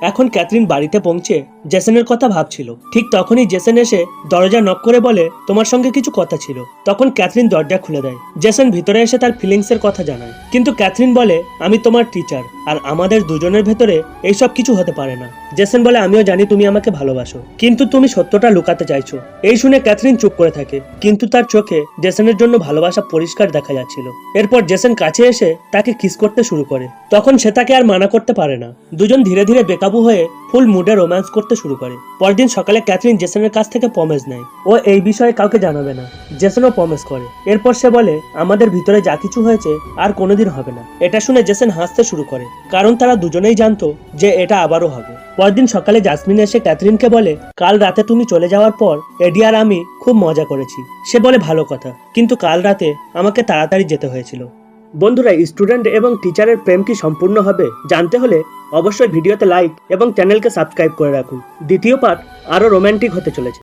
এখন ক্যাথরিন বাড়িতে পৌঁছে জেসনের কথা ভাবছিল। ঠিক তখনই জেসন এসে দরজা নক করে বলে, তোমার সঙ্গে কিছু কথা ছিল। তখন ক্যাথরিন দরজা খুলে দেয়। জেসন ভিতরে এসে তার ফিলিংস এর কথা জানায়, কিন্তু ক্যাথরিন বলে, আমি তোমার টিচার, আর আমাদের দুজনের ভেতরে এইসব কিছু হতে পারে না। জেসন বলে, আমিও জানি তুমি আমাকে ভালোবাসো, কিন্তু তুমি সত্যটা লুকাতে চাইছো। এই শুনে ক্যাথরিন চুপ করে থাকে, কিন্তু তার চোখে জেসনের জন্য ভালোবাসা পরিষ্কার দেখা যাচ্ছিল। এরপর জেসন কাছে এসে তাকে কিস করতে শুরু করে। তখন সে তাকে আর মানা করতে পারে না। দুজন ধীরে ধীরে বেকাবু হয়ে ফুল মুডে রোম্যান্স করতে শুরু করে। পরদিন সকালে ক্যাথরিন জেসনের কাছ থেকে প্রমিস নেয়, ও এই বিষয়ে কাউকে জানাবে না। জেসনও প্রমিস করে। এরপর সে বলে, আমাদের ভিতরে যা কিছু হয়েছে আর কোনোদিন হবে না। এটা শুনে জেসন হাসতে শুরু করে, কারণ তারা দুজনেই জানতো যে এটা আবারও হবে। পরদিন সকালে জাসমিন এসে ক্যাথরিনকে বলে, কাল রাতে তুমি চলে যাওয়ার পর এডি আর আমি খুব মজা করেছি। সে বলে, ভালো কথা, কিন্তু কাল রাতে আমাকে তাড়াতাড়ি যেতে হয়েছিল। বন্ধুরা, স্টুডেন্ট এবং টিচারের প্রেম কি সম্পূর্ণ হবে জানতে হলে অবশ্যই ভিডিওতে লাইক এবং চ্যানেলকে সাবস্ক্রাইব করে রাখুন। দ্বিতীয় পার্ট আরো রোমান্টিক হতে চলেছে।